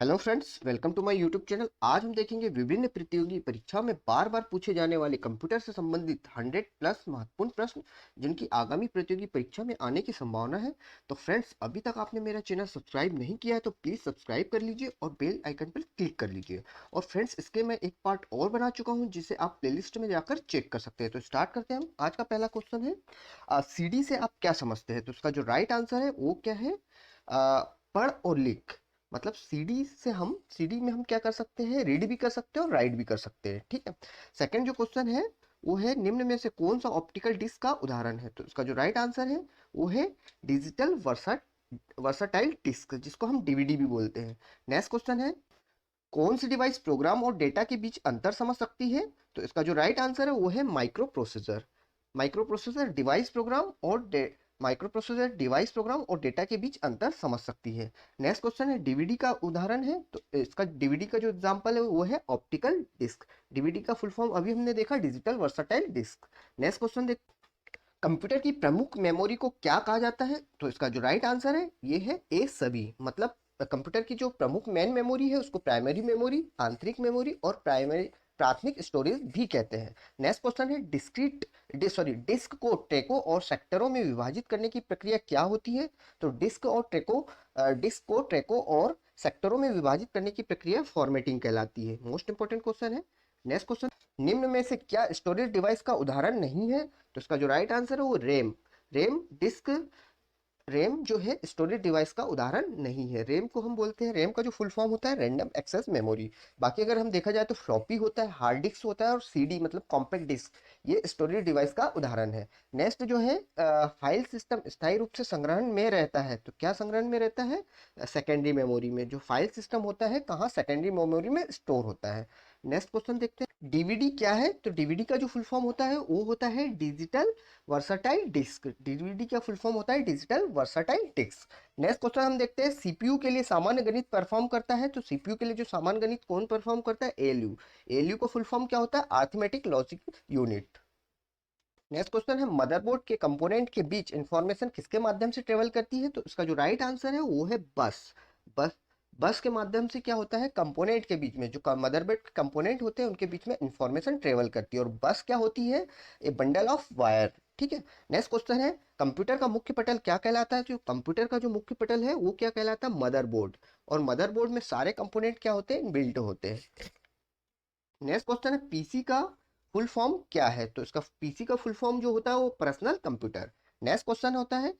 Hello friends, welcome to my YouTube channel. आज हम देखेंगे विभिन्न प्रतियोगी परीक्षाओं में बार बार पूछे जाने वाले कंप्यूटर से संबंधित 100 प्लस महत्वपूर्ण प्रश्न जिनकी आगामी प्रतियोगी परीक्षा में आने की संभावना है। तो फ्रेंड्स, अभी तक आपने मेरा चैनल सब्सक्राइब नहीं किया है तो प्लीज़ सब्सक्राइब कर लीजिए और बेल आइकन पर क्लिक कर लीजिए। और फ्रेंड्स, इसके मैं एक पार्ट और बना चुका हूँ जिसे आप प्लेलिस्ट में जाकर चेक कर सकते हैं। तो स्टार्ट करते हैं। हम आज का पहला क्वेश्चन है, CD से आप क्या समझते हैं? तो उसका जो राइट आंसर है वो क्या है? पढ़ और लिख। मतलब सीडी में हम क्या कर सकते हैं? रीड भी कर सकते हैं और राइट भी कर सकते हैं। ठीक है। सेकंड जो क्वेश्चन है वो है, निम्न में से कौन सा ऑप्टिकल डिस्क का उदाहरण है? तो इसका जो राइट आंसर है वो है डिजिटल वर्साटाइल डिस्क, जिसको हम डीवीडी भी बोलते हैं। नेक्स्ट क्वेश्चन है, कौन सी डिवाइस प्रोग्राम और डेटा के बीच अंतर समझ सकती है? तो इसका जो राइट आंसर है वो है microprocessor. Microprocessor device program और माइक्रो प्रोसेसर डिवाइस प्रोग्राम और डेटा के बीच अंतर समझ सकती है। नेक्स्ट क्वेश्चन है, डीवीडी का उदाहरण है। तो इसका डीवीडी का जो एग्जांपल है वो है ऑप्टिकल डिस्क। डीवीडी का फुल फॉर्म अभी हमने देखा, digital versatile disk. Next question देख, कंप्यूटर की प्रमुख मेमोरी को क्या कहा जाता है? तो इसका जो राइट आंसर है ये है ए सभी। मतलब कंप्यूटर की जो प्रमुख मेन मेमोरी है उसको प्राइमरी मेमोरी, आंतरिक मेमोरी और प्राथमिक स्टोरेज भी कहते हैं। नेक्स्ट क्वेश्चन है, डिस्क को ट्रैकों और सेक्टरों में विभाजित करने की प्रक्रिया क्या होती है? तो डिस्क को ट्रैकों और सेक्टरों में विभाजित करने की प्रक्रिया फॉर्मेटिंग कहलाती है। मोस्ट इंपोर्टेंट क्वेश्चन है। नेक्स्ट क्वेश्चन, निम्न में से क्या स्टोरेज डिवाइस का उदाहरण नहीं है? तो इसका जो राइट आंसर है वो रैम जो है स्टोरेज डिवाइस का उदाहरण नहीं है। रैम को हम बोलते हैं, रैम का जो फुल फॉर्म होता है रैंडम एक्सेस मेमोरी। बाकी अगर हम देखा जाए तो फ्लॉपी होता है, हार्ड डिस्क होता है और सीडी मतलब कॉम्पैक्ट डिस्क, ये स्टोरेज डिवाइस का उदाहरण है। नेक्स्ट जो है, फाइल सिस्टम स्थायी रूप से संग्रहण में रहता है। तो क्या संग्रहण में रहता है? सेकेंडरी मेमोरी में। जो फाइल सिस्टम होता है कहाँ? सेकेंडरी मेमोरी में स्टोर होता है। नेक्स्ट क्वेश्चन देखते हैं, डीवीडी क्या है? तो डीवीडी का जो फुल फॉर्म होता है वो होता है डिजिटल वर्सटाइल डिस्क। डीवीडी का फुल फॉर्म होता है digital versatile disk. Next question हम देखते हैं, सीपीयू के लिए सामान्य गणित परफॉर्म करता है। तो सीपीयू के लिए जो सामान्य गणित कौन परफॉर्म करता है? एएलयू। एएलयू का फुल फॉर्म क्या होता है? Arithmetic logic unit. Next question है, मदरबोर्ड के कंपोनेंट के बीच इंफॉर्मेशन किसके माध्यम से ट्रेवल करती है? तो इसका जो राइट आंसर है वो है बस बस के माध्यम से क्या होता है? कंपोनेंट के बीच में जो मदरबोर्ड के कंपोनेंट होते हैं उनके बीच में इंफॉर्मेशन ट्रेवल करती है। और बस क्या होती है? ए बंडल ऑफ वायर। ठीक है। नेक्स्ट क्वेश्चन है, कंप्यूटर का मुख्य पटल क्या कहलाता है? जो कंप्यूटर का जो मुख्य पटल है वो क्या कहलाता है? मदरबोर्ड। और मदरबोर्ड में सारे कंपोनेंट क्या होते हैं? बिल्ट होते हैं। नेक्स्ट क्वेश्चन है, पीसी का फुल फॉर्म क्या है? तो इसका पीसी का फुल फॉर्म जो होता है वो पर्सनल कंप्यूटर। नेक्स्ट क्वेश्चन होता है,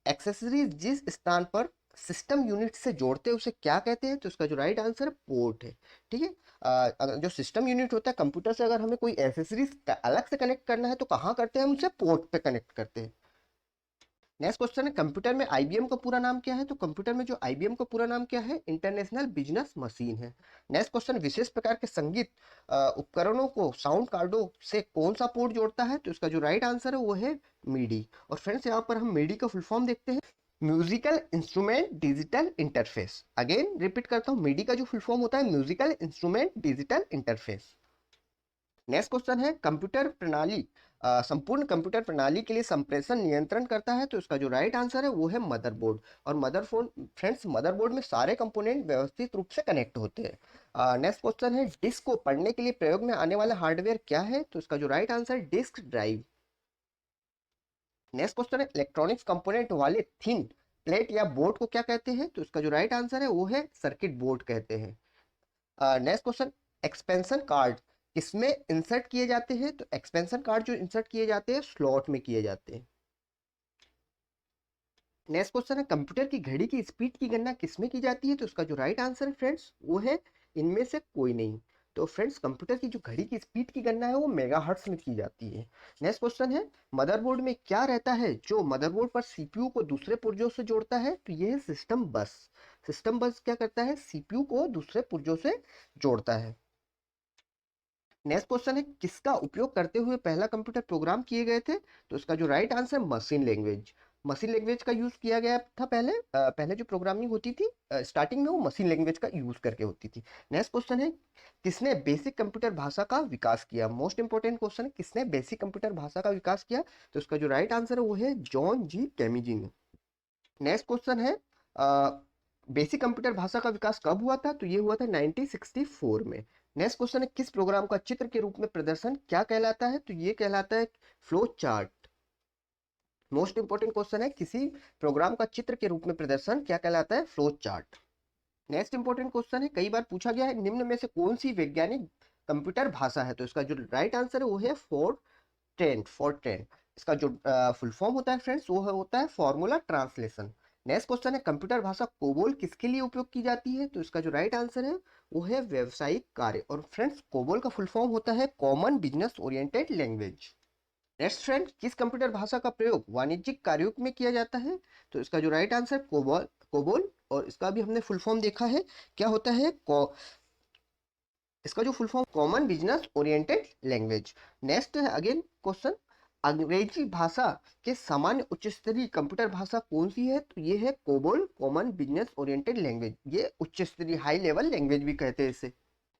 एक्सेसरीज जिस स्थान पर सिस्टम यूनिट से जोड़ते हैं उसे क्या कहते हैं? तो इसका जो राइट आंसर है पोर्ट है। ठीक है। अगर जो सिस्टम यूनिट होता है कंप्यूटर से, अगर हमें कोई एसेसरीज अलग से कनेक्ट करना है तो कहाँ करते हैं? हम उसे पोर्ट पे कनेक्ट करते हैं। नेक्स्ट क्वेश्चन है, कंप्यूटर में आईबीएम का पूरा नाम क्या है? तो कंप्यूटर में जो आईबीएम का पूरा नाम क्या है? इंटरनेशनल बिजनेस मशीन है। नेक्स्ट क्वेश्चन, विशेष प्रकार के संगीत उपकरणों को साउंड कार्डों से कौन सा पोर्ट जोड़ता है? तो इसका जो राइट आंसर है वो है मीडी। और फ्रेंड्स, यहाँ पर हम मीडी का फुल फॉर्म देखते हैं, musical instrument digital interface. Again repeat करता हूँ, मीडी का जो फुल फॉर्म होता है musical instrument digital interface. Next question है, कंप्यूटर प्रणाली संपूर्ण कंप्यूटर प्रणाली के लिए संप्रेषण नियंत्रण करता है। तो इसका जो राइट आंसर है वो है मदरबोर्ड। और मदरबोर्ड, फ्रेंड्स, मदरबोर्ड में सारे कंपोनेंट व्यवस्थित रूप से कनेक्ट होते हैं। नेक्स्ट क्वेश्चन है, डिस्क को पढ़ने के लिए प्रयोग में आने वाला हार्डवेयर क्या है? तो इसका जो राइट आंसर है डिस्क ड्राइव। नेक्स्ट क्वेश्चन है, इलेक्ट्रॉनिक्स कंपोनेंट वाले थिन प्लेट या बोर्ड को क्या कहते हैं? तो इसका जो राइट आंसर है वो है सर्किट बोर्ड कहते हैं। नेक्स्ट क्वेश्चन, एक्सपेंशन कार्ड किसमें इंसर्ट किए जाते हैं? तो एक्सपेंशन कार्ड जो इंसर्ट किए जाते हैं स्लॉट में किए जाते हैं। नेक्स्ट क्वेश्चन है, कंप्यूटर की घड़ी की स्पीड की गणना किसमें की जाती है? तो उसका जो राइट आंसर है फ्रेंड्स वो है इनमें से कोई नहीं। तो फ्रेंड्स, कंप्यूटर की जो घड़ी की स्पीड की गणना है वो मेगाहर्ट्ज में की जाती है। नेक्स्ट क्वेश्चन है, मदरबोर्ड में क्या रहता है जो मदरबोर्ड पर सीपीयू को दूसरे पुर्जों से जोड़ता है? तो ये है सिस्टम बस। सिस्टम बस क्या करता है? सीपीयू को दूसरे पुर्जों से जोड़ता है। नेक्स्ट क्वेश्चन है, किसका उपयोग करते हुए पहला कंप्यूटर प्रोग्राम किए गए थे? तो इसका जो right answer machine language. Machine language का यूज किया गया था पहले। पहले जो प्रोग्रामिंग होती थी स्टार्टिंग में वो मशीन लैंग्वेज का यूज करके होती थी। नेक्स्ट क्वेश्चन है, किसने बेसिक कंप्यूटर भाषा का विकास किया? मोस्ट इंपोर्टेंट क्वेश्चन है, किसने बेसिक कंप्यूटर भाषा का विकास किया? तो इसका जो राइट आंसर है वो है जॉन जी कैमिजी ने। नेक्स्ट क्वेश्चन है, बेसिक कंप्यूटर भाषा का विकास कब हुआ था? तो ये हुआ था 1964 में। नेक्स्ट क्वेश्चन है, किस प्रोग्राम का चित्र के रूप में प्रदर्शन क्या कहलाता है? तो ये कहलाता है flow chart. Most important question है, किसी प्रोग्राम का चित्र के रूप में प्रदर्शन क्या कहलाता है? Flow chart. Next important question है, कई बार पूछा गया है, निम्न में से कौन सी वैज्ञानिक कंप्यूटर भाषा है? तो इसका जो राइट आंसर है वो है फोर्ट्रेन। इसका जो फुल फॉर्म होता है फ्रेंड्स वो होता है फॉर्मूला ट्रांसलेशन। नेक्स्ट क्वेश्चन है, कंप्यूटर भाषा कोबोल किसके लिए उपयोग की जाती है? तो इसका जो राइट आंसर है वो है व्यवसायिक कार्य। और फ्रेंड्स कोबोल का फुल फॉर्म होता है common business oriented language. Next friend, किस कंप्यूटर भाषा का प्रयोग वाणिज्यिक कार्यों में किया जाता है? तो इसका जो राइट आंसर कोबोल। और इसका भी हमने फुल फॉर्म देखा है, क्या होता है इसका जो full form common business oriented language. Next है अगेन क्वेश्चन, अंग्रेजी भाषा के सामान्य उच्च स्तरीय कंप्यूटर भाषा कौन सी है? तो ये है COBOL common business oriented language. ये उच्च स्तरीय हाई लेवल लैंग्वेज भी कहते हैं इसे।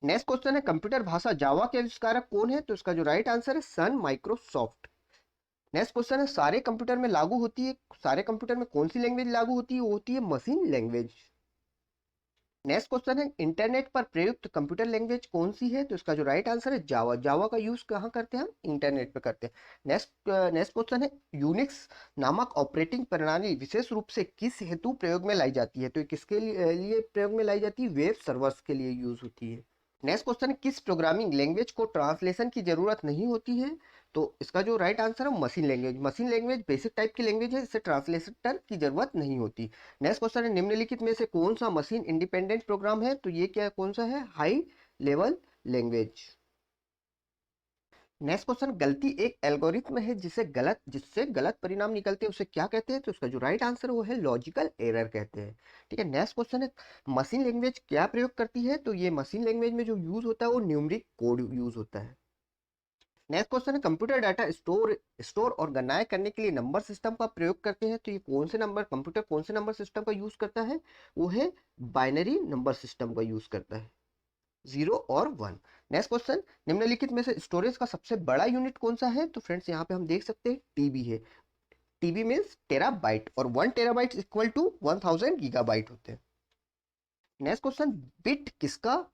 नेक्स्ट क्वेश्चन है, कंप्यूटर भाषा जावा के आविष्कारक कौन है? तो इसका जो राइट आंसर है सन माइक्रोसॉफ्ट। नेक्स्ट क्वेश्चन है, सारे कंप्यूटर में कौन सी लैंग्वेज लागू होती है? वो होती है मशीन लैंग्वेज। नेक्स्ट क्वेश्चन है, इंटरनेट पर प्रयुक्त कंप्यूटर लैंग्वेज कौन सी है? तो इसका जो राइट आंसर है जावा। जावा का यूज कहाँ करते हैं हम? इंटरनेट पे करते हैं। नेक्स्ट क्वेश्चन है, यूनिक्स नामक ऑपरेटिंग प्रणाली विशेष रूप से किस हेतु प्रयोग में लाई जाती है? तो ये किसके लिए प्रयोग में लाई जाती है? वेब सर्वर्स के लिए यूज होती है। नेक्स्ट क्वेश्चन है, किस प्रोग्रामिंग लैंग्वेज को ट्रांसलेशन की जरूरत नहीं होती है? तो इसका जो राइट आंसर है machine language. Machine language basic type की लैंग्वेज है, इससे ट्रांसलेटर की जरूरत नहीं होती। नेक्स्ट क्वेश्चन है, निम्नलिखित में से कौन सा मशीन इंडिपेंडेंट प्रोग्राम है? तो ये क्या कौन सा है? High level language. Next question, गलती एक एल्गोरिथम है जिससे गलत परिणाम निकलते हैं, उसे क्या कहते हैं? तो इसका जो राइट आंसर है वो है लॉजिकल एरर कहते हैं। ठीक है। नेक्स्ट क्वेश्चन है, मशीन लैंग्वेज क्या प्रयोग करती है? तो ये मशीन लैंग्वेज में जो यूज होता है वो न्यूमरिक कोड यूज होता है। नेक्स्ट क्वेश्चन है, कंप्यूटर डाटा स्टोर और गणनाएं करने के लिए नंबर सिस्टम का प्रयोग करते हैं। तो ये कंप्यूटर कौन से नंबर सिस्टम का यूज करता है? वो है बाइनरी नंबर सिस्टम का यूज करता है, 0 और 1। नेक्स्ट क्वेश्चन, निम्नलिखित में से स्टोरेज का सबसे बड़ा यूनिट कौन सा है? तो फ्रेंड्स यहाँ पे हम देख सकते हैं टीबी है। टीबी मीन्स टेराबाइट, और 1 टेराबाइट इक्वल टू 1000 गीगाबाइट होते हैं। नेक्स्ट क्वेश्चन, बिट किसका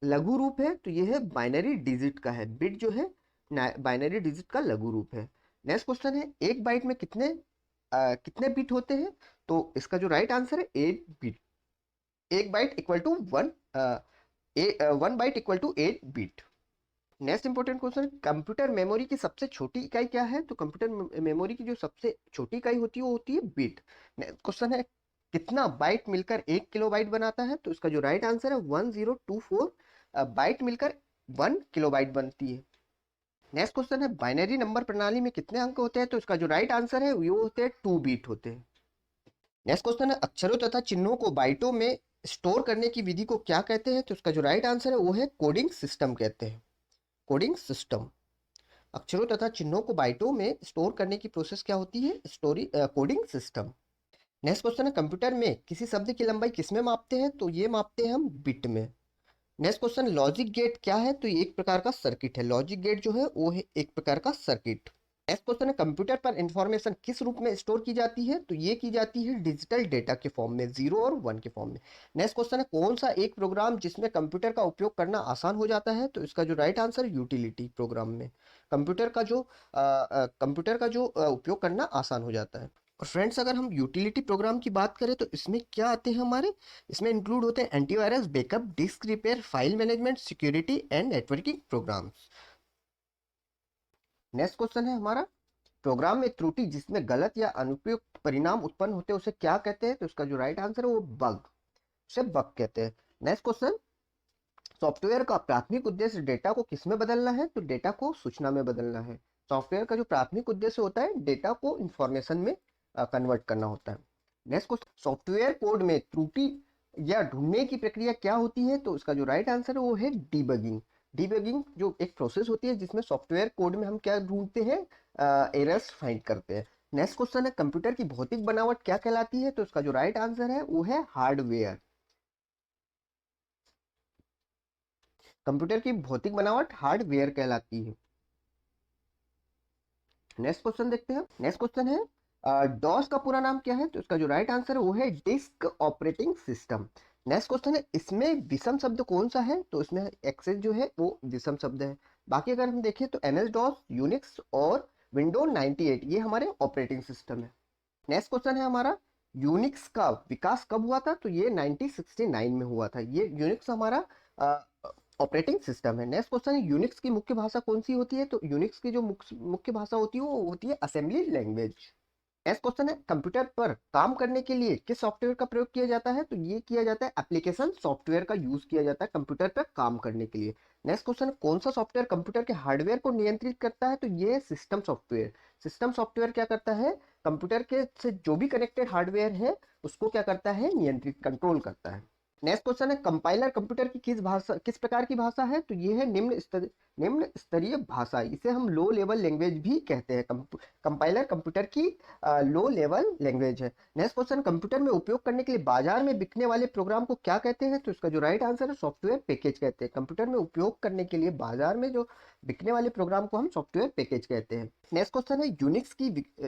लघु रूप है? तो ये है बाइनरी डिजिट का है। बिट जो है बाइनरी डिजिट का लघु रूप है। नेक्स्ट क्वेश्चन है, एक बाइट में कितने बिट होते हैं? तो इसका जो राइट आंसर है 8 बिट। एक byte equal to 1 byte equal to 8 bit. Next important question, computer memory की सबसे छोटी इकाई क्या है? तो कंप्यूटर मेमोरी की जो सबसे छोटी इकाई होती है वो होती है बिट। नेक्स्ट क्वेश्चन है, कितना बाइट मिलकर 1 किलोबाइट बनाता है? तो इसका जो राइट आंसर है 1024 बाइट मिलकर 1 किलोबाइट बनती है। नेक्स्ट क्वेश्चन है, बाइनरी नंबर प्रणाली में कितने अंक होते हैं? तो इसका जो राइट आंसर है वो होते हैं 2 बिट होते हैं। नेक्स्ट क्वेश्चन है, अक्षरों तथा चिन्हों को बाइटों में स्टोर करने की विधि को क्या कहते हैं? तो इसका जो राइट आंसर है वो है कोडिंग सिस्टम कहते हैं। Coding system. अक्षरों तथा चिन्हों को बाइटों में स्टोर करने की प्रोसेस क्या होती है? Coding system. नेक्स्ट क्वेश्चन है, कंप्यूटर में किसी शब्द की लंबाई किसमें मापते हैं? तो ये मापते हैं हम बिट में। नेक्स्ट क्वेश्चन, लॉजिक गेट क्या है? तो ये एक प्रकार का सर्किट है। लॉजिक गेट जो है वो है एक प्रकार का सर्किट। नेक्स्ट क्वेश्चन है, कंप्यूटर पर इंफॉर्मेशन किस रूप में स्टोर की जाती है? तो ये की जाती है डिजिटल डेटा के फॉर्म में, 0 और 1 के फॉर्म में। नेक्स्ट क्वेश्चन है, कौन सा एक प्रोग्राम जिसमें कंप्यूटर का उपयोग करना आसान हो जाता है? तो इसका जो राइट आंसर यूटिलिटी प्रोग्राम में कंप्यूटर का जो उपयोग करना आसान हो जाता है। और फ्रेंड्स, अगर हम यूटिलिटी प्रोग्राम की बात करें तो इसमें क्या आते हैं हमारे? इसमें इंक्लूड होते हैं antivirus, backup, disk repair, file management, security and networking programs. Next question है हमारा, प्रोग्राम में त्रुटि जिसमें गलत या अनुपयुक्त परिणाम उत्पन्न होते हैं उसे क्या कहते हैं? तो इसका जो राइट आंसर है वो बग, उसे बग कहते हैं। नेक्स्ट क्वेश्चन, सॉफ्टवेयर का प्राथमिक उद्देश्य डेटा को किस में बदलना है? तो डेटा को सूचना में बदलना है। सॉफ्टवेयर का जो प्राथमिक उद्देश्य होता है डेटा को इंफॉर्मेशन में कन्वर्ट करना होता है। नेक्स्ट क्वेश्चन, सॉफ्टवेयर कोड में त्रुटि या ढूंढने की प्रक्रिया क्या होती है? तो इसका जो राइट आंसर है वो है डीबगिंग। डीबगिंग जो एक प्रोसेस होती है जिसमें सॉफ्टवेयर कोड में हम क्या ढूंढते हैं? एरर्स फाइंड करते हैं। नेक्स्ट क्वेश्चन है, कंप्यूटर की भौतिक बनावट क्या कहलाती है? तो इसका जो राइट आंसर है वो है हार्डवेयर। कंप्यूटर की भौतिक बनावट हार्डवेयर कहलाती है। नेक्स्ट क्वेश्चन देखते हैं। नेक्स्ट क्वेश्चन है, डॉस का पूरा नाम क्या है? तो इसका जो राइट आंसर है वो है disk operating system. Next question है, इसमें विषम शब्द कौन सा है? तो इसमें एक्सेस जो है वो विषम शब्द है। बाकी अगर हम देखें तो एमएस डॉस, यूनिक्स और विंडो 98 ये हमारे ऑपरेटिंग सिस्टम है। नेक्स्ट क्वेश्चन है हमारा, यूनिक्स का विकास कब हुआ था? तो ये 1969 में हुआ था। ये यूनिक्स हमारा ऑपरेटिंग सिस्टम है। नेक्स्ट क्वेश्चन है, यूनिक्स की मुख्य भाषा कौन सी होती है? तो यूनिक्स की जो मुख्य भाषा होती है वो होती है असेंबली लैंग्वेज। नेक्स्ट क्वेश्चन है, कंप्यूटर पर काम करने के लिए किस सॉफ्टवेयर का प्रयोग किया जाता है? तो ये किया जाता है एप्लीकेशन सॉफ्टवेयर का यूज किया जाता है कंप्यूटर पर काम करने के लिए। नेक्स्ट क्वेश्चन है, कौन सा सॉफ्टवेयर कंप्यूटर के हार्डवेयर को नियंत्रित करता है? तो ये सिस्टम सॉफ्टवेयर। सिस्टम सॉफ्टवेयर क्या करता है? कंप्यूटर के से जो भी कनेक्टेड हार्डवेयर है उसको क्या करता है? नियंत्रित, कंट्रोल करता है। नेक्स्ट क्वेश्चन है, कंपाइलर कंप्यूटर की किस प्रकार की भाषा है? तो ये है निम्न स्तरीय भाषा। इसे हम लो लेवल लैंग्वेज भी कहते हैं। कंपाइलर कंप्यूटर की लो लेवल लैंग्वेज है। नेक्स्ट क्वेश्चन, कंप्यूटर में उपयोग करने के लिए बाजार में बिकने वाले प्रोग्राम को क्या कहते हैं? तो इसका जो राइट आंसर है सॉफ्टवेयर पैकेज कहते हैं। कंप्यूटर में उपयोग करने के लिए बाजार में जो बिकने वाले प्रोग्राम को हम सॉफ्टवेयर पैकेज कहते हैं। नेक्स्ट क्वेश्चन है,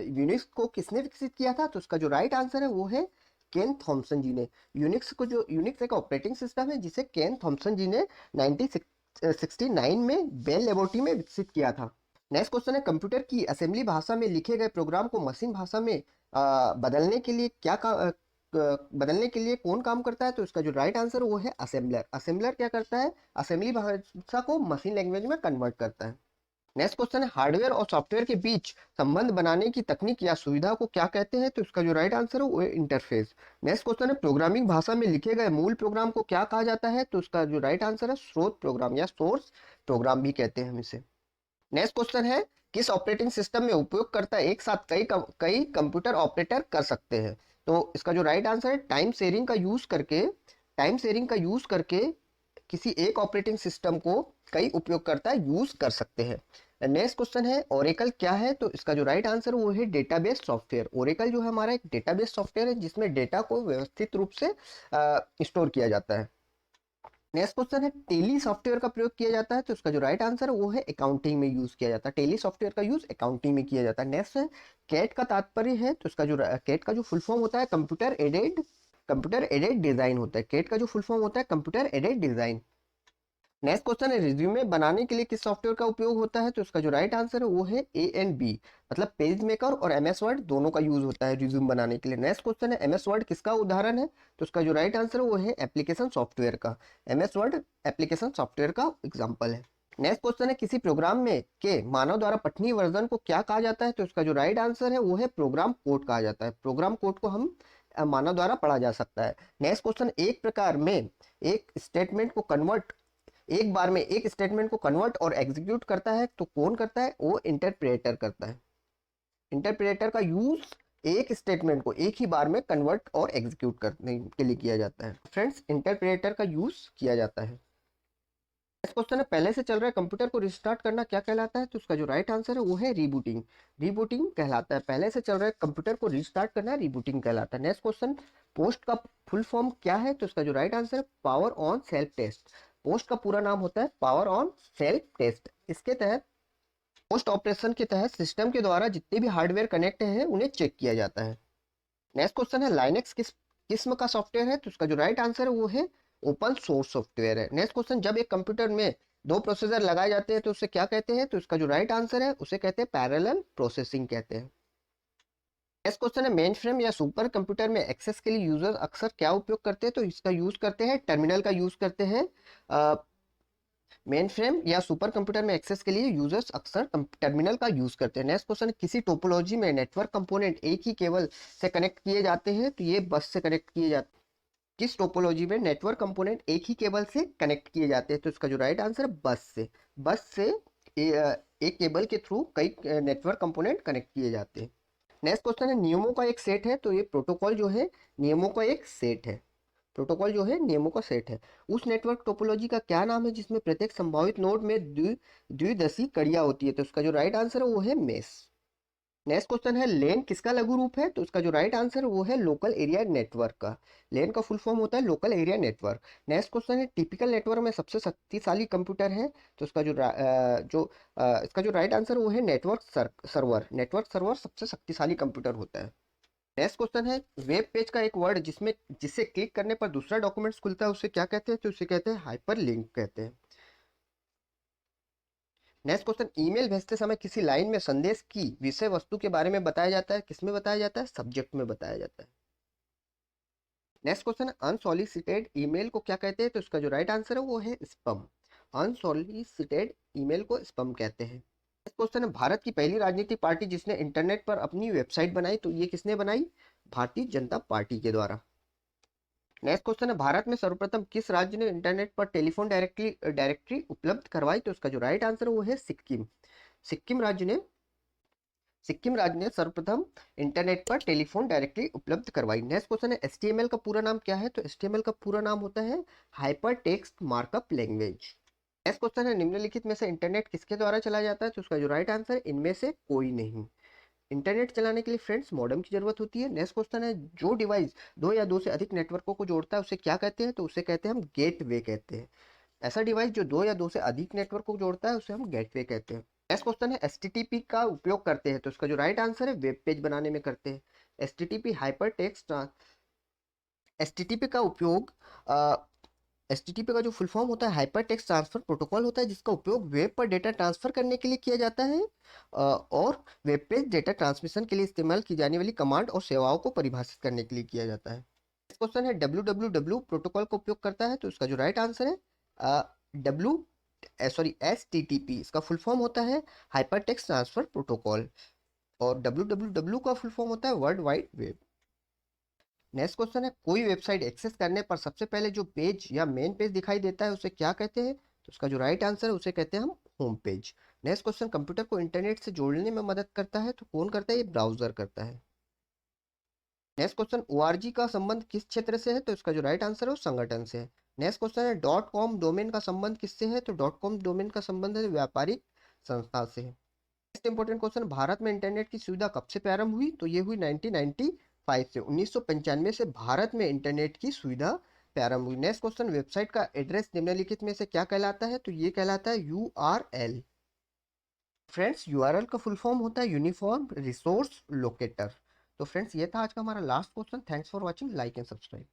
यूनिक्स को किसने विकसित किया था? तो उसका जो राइट आंसर है वो है केन थॉमसन जी ने। यूनिक्स एक ऑपरेटिंग सिस्टम है जिसे केन थॉमसन जी ने 1969 में बेल लेबोरेटरी में विकसित किया था। नेक्स्ट क्वेश्चन है, कंप्यूटर की असेंबली भाषा में लिखे गए प्रोग्राम को मशीन भाषा में बदलने के लिए बदलने के लिए कौन काम करता है? तो इसका जो राइट आंसर वो है असेंबलर। असेंबलर क्या करता है? असेंबली भाषा को मशीन लैंग्वेज में कन्वर्ट करता है। नेक्स्ट क्वेश्चन है, हार्डवेयर और सॉफ्टवेयर के बीच संबंध बनाने की तकनीक या सुविधा को क्या कहते हैं? तो इसका जो राइट आंसर है वो है इंटरफेस। नेक्स्ट क्वेश्चन है, प्रोग्रामिंग भाषा में लिखे गए मूल प्रोग्राम को क्या कहा जाता है? तो इसका जो राइट आंसर है स्रोत प्रोग्राम या सोर्स प्रोग्राम भी कहते हैं हम इसे। नेक्स्ट क्वेश्चन है, किस ऑपरेटिंग सिस्टम में उपयोगकर्ता एक साथ कई कंप्यूटर ऑपरेटर कर सकते हैं? तो इसका जो राइट आंसर है टाइम शेयरिंग का यूज करके किसी एक ऑपरेटिंग सिस्टम को कई उपयोगकर्ता यूज कर सकते हैं। नेक्स्ट क्वेश्चन है, ओरेकल क्या है? तो इसका जो राइट आंसर वो है डेटाबेस सॉफ्टवेयर। ओरेकल जो है हमारा एक डेटाबेस सॉफ्टवेयर है जिसमें डेटा को व्यवस्थित रूप से स्टोर किया जाता है। नेक्स्ट क्वेश्चन है, टेली सॉफ्टवेयर का प्रयोग किया जाता है? तो इसका जो राइट आंसर है वो है अकाउंटिंग में यूज किया जाता है। टेली सॉफ्टवेयर का यूज अकाउंटिंग में किया जाता है। नेक्स्ट है, कैट का तात्पर्य है? तो इसका जो कैट का जो फुल फॉर्म होता है कंप्यूटर एडेड डिजाइन होता है। कैट का जो फुल फॉर्म होता है computer aided design. Next question है, रिज्यूमे बनाने के लिए किस सॉफ्टवेयर का उपयोग होता है? तो इसका जो राइट आंसर है वो है A&B, मतलब पेज मेकर और MS वर्ड दोनों का यूज होता है रिज्यूम बनाने के लिए। नेक्स्ट क्वेश्चन है, MS वर्ड किसका उदाहरण है? तो इसका जो राइट आंसर है वो है एप्लीकेशन सॉफ्टवेयर का। MS वर्ड एप्लीकेशन सॉफ्टवेयर का एग्जाम्पल है। नेक्स्ट क्वेश्चन है, किसी प्रोग्राम में के मानव द्वारा पठनीय वर्जन को क्या कहा जाता है? तो इसका जो राइट आंसर है वो है प्रोग्राम कोड कहा जाता है। प्रोग्राम कोड को हम मानव द्वारा पढ़ा जा सकता है। नेक्स्ट क्वेश्चन, एक प्रकार में एक स्टेटमेंट को कन्वर्ट एक बार में एक स्टेटमेंट को कन्वर्ट और एग्जीक्यूट करता है तो कौन करता है? वो इंटरप्रेटर करता है। इंटरप्रेटर का यूज एक स्टेटमेंट को एक ही बार में कन्वर्ट और एग्जीक्यूट करने के लिए किया जाता है। फ्रेंड्स, इंटरप्रेटर का यूज किया जाता है। नेक्स्ट क्वेश्चन है, पहले से चल रहे कंप्यूटर को रिस्टार्ट करना क्या कहलाता है? तो उसका जो राइट आंसर है वो है रीबूटिंग। रीबूटिंग कहलाता है, पहले से चल रहे कंप्यूटर को रिस्टार्ट करना रीबूटिंग कहलाता है। नेक्स्ट क्वेश्चन, पोस्ट का फुल फॉर्म क्या है? तो उसका जो राइट आंसर है power on self test. Post का पूरा नाम होता है पावर ऑन सेल्फ टेस्ट। इसके तहत पोस्ट ऑपरेशन के तहत सिस्टम के द्वारा जितने भी हार्डवेयर कनेक्ट हैं उन्हें चेक किया जाता है। नेक्स्ट क्वेश्चन है, लाइनेक्स किस किस्म का सॉफ्टवेयर है? तो उसका जो राइट आंसर है वो है ओपन सोर्स सॉफ्टवेयर है। नेक्स्ट क्वेश्चन, जब एक कंप्यूटर में दो प्रोसेसर लगाए जाते हैं तो उसे क्या कहते हैं? तो इसका जो राइट आंसर है उसे कहते हैं पैरेलल प्रोसेसिंग कहते हैं। नेक्स्ट क्वेश्चन है, मेन फ्रेम या सुपर कंप्यूटर में एक्सेस के लिए यूजर अक्सर क्या उपयोग करते हैं? तो इसका यूज करते हैं टर्मिनल का यूज करते हैं। मेन फ्रेम या सुपर कंप्यूटर में एक्सेस के लिए यूजर्स अक्सर टर्मिनल का यूज करते हैं। नेक्स्ट क्वेश्चन, किसी टोपोलॉजी में नेटवर्क कंपोनेंट एक ही केबल से कनेक्ट किए जाते हैं? तो ये बस से कनेक्ट किए जाते हैं। किस टोपोलॉजी में नेटवर्क कंपोनेंट एक ही केबल से कनेक्ट किए जाते हैं? तो इसका जो राइट आंसर है बस से एक केबल के थ्रू कई नेटवर्क कंपोनेंट कनेक्ट किए जाते हैं। नेक्स्ट क्वेश्चन है, नियमों का एक सेट है? तो ये प्रोटोकॉल जो है नियमों का एक सेट है। प्रोटोकॉल जो है नियमों का सेट है। उस नेटवर्क टोपोलॉजी का क्या नाम है जिसमें प्रत्येक संभावित नोड में द्विदशी कड़ियां होती है? तो उसका जो राइट आंसर है वो है मेश। नेक्स्ट क्वेश्चन है लेन किसका लघु रूप है? तो उसका जो राइट आंसर वो है लोकल एरिया नेटवर्क का। लेन का फुल फॉर्म होता है local area network. Next question है टिपिकल नेटवर्क में सबसे शक्तिशाली कंप्यूटर है? तो उसका इसका जो राइट आंसर वो है सर्वर। नेटवर्क सर्वर सबसे शक्तिशाली कंप्यूटर होता है। नेक्स्ट क्वेश्चन है वेब पेज का एक वर्ड जिसे क्लिक करने पर दूसरा डॉक्यूमेंट्स खुलता है उसे क्या कहते हैं? तो उसे कहते हैं हाइपर लिंक कहते हैं। नेक्स्ट क्वेश्चन ईमेल भेजते समय किसी लाइन में संदेश की विषय वस्तु के बारे में बताया जाता है, किसमें बताया जाता है? सब्जेक्ट में बताया जाता है। नेक्स्ट क्वेश्चन है अनसॉलिसिटेड ईमेल को क्या कहते हैं? तो इसका जो राइट आंसर है वो है स्पैम। अनसॉलिसिटेड ईमेल को स्पैम कहते हैं। नेक्स्ट क्वेश्चन है भारत की पहली राजनीतिक पार्टी जिसने इंटरनेट पर अपनी वेबसाइट बनाई, तो ये किसने बनाई? भारतीय जनता पार्टी के द्वारा। नेक्स्ट क्वेश्चन है भारत में सर्वप्रथम किस राज्य ने इंटरनेट पर टेलीफोन डायरेक्टरी उपलब्ध करवाई? तो इसका जो राइट आंसर है वो है सिक्किम। सिक्किम राज्य ने सिक्किम राज्य ने सर्वप्रथम इंटरनेट पर टेलीफोन डायरेक्टरी उपलब्ध करवाई। नेक्स्ट क्वेश्चन है एचटीएमएल का पूरा नाम क्या है? तो एचटीएमएल का पूरा नाम होता है hyper text markup language. Next question है निम्नलिखित में से इंटरनेट किसके द्वारा चलाया जाता है? तो उसका जो राइट आंसर है इनमें से कोई नहीं। इंटरनेट चलाने के लिए फ्रेंड्स मॉडेम की जरूरत होती है। नेक्स्ट क्वेश्चन है जो डिवाइस दो या दो से अधिक नेटवर्कों को जोड़ता है उसे क्या कहते हैं? तो उसे कहते हैं हम गेटवे कहते हैं। ऐसा डिवाइस जो दो या दो से अधिक नेटवर्क को जोड़ता है उसे हम गेटवे कहते हैं। नेक्स्ट क्वेश्चन है एचटीटीपी का उपयोग करते हैं? तो इसका जो राइट आंसर है वेब पेज बनाने में करते हैं। एचटीटीपी हाइपर टेक्स्ट एचटीटीपी का उपयोग एचटीटीपी का जो फुल फॉर्म होता है हाइपर टेक्स्ट ट्रांसफर प्रोटोकॉल होता है जिसका उपयोग वेब पर डेटा ट्रांसफर करने के लिए किया जाता है और वेब पेज डेटा ट्रांसमिशन के लिए इस्तेमाल की जाने वाली कमांड और सेवाओं को परिभाषित करने के लिए किया जाता है। नेक्स्ट क्वेश्चन है डब्ल्यू प्रोटोकॉल का उपयोग करता है? तो इसका जो राइट आंसर है W S T T P इसका फुल फॉर्म होता है हाइपर टेक्स्ट ट्रांसफर प्रोटोकॉल और डब्ल्यू का फुल फॉर्म होता है world wide web. Next question है कोई वेबसाइट एक्सेस करने पर सबसे पहले जो पेज या मेन पेज दिखाई देता है उसे क्या कहते हैं? तो उसका जो राइट आंसर है उसे कहते हैं हम home page. Next question computer को इंटरनेट से जोड़ने में मदद करता है? तो कौन करता है? ये ब्राउजर करता है। नेक्स्ट क्वेश्चन ओआरजी का संबंध किस क्षेत्र से है? तो इसका जो राइट आंसर है वो संगठन से है। नेक्स्ट क्वेश्चन है डॉट कॉम डोमेन का संबंध किससे है? तो डॉट कॉम डोमेन का संबंध है व्यापारिक संस्था से है। नेक्स्ट इंपॉर्टेंट क्वेश्चन भारत में इंटरनेट की सुविधा कब से प्रारंभ हुई? तो ये हुई 1995 से 1995 से भारत में इंटरनेट की सुविधा प्रारंभ हुई। नेक्स्ट क्वेश्चन वेबसाइट का एड्रेस निम्नलिखित में से क्या कहलाता है? तो ये कहलाता है यूआरएल। फ्रेंड्स यूआरएल का फुल फॉर्म होता है यूनिफॉर्म रिसोर्स लोकेटर। तो फ्रेंड्स ये था आज का हमारा last question. Thanks for watching, like and subscribe.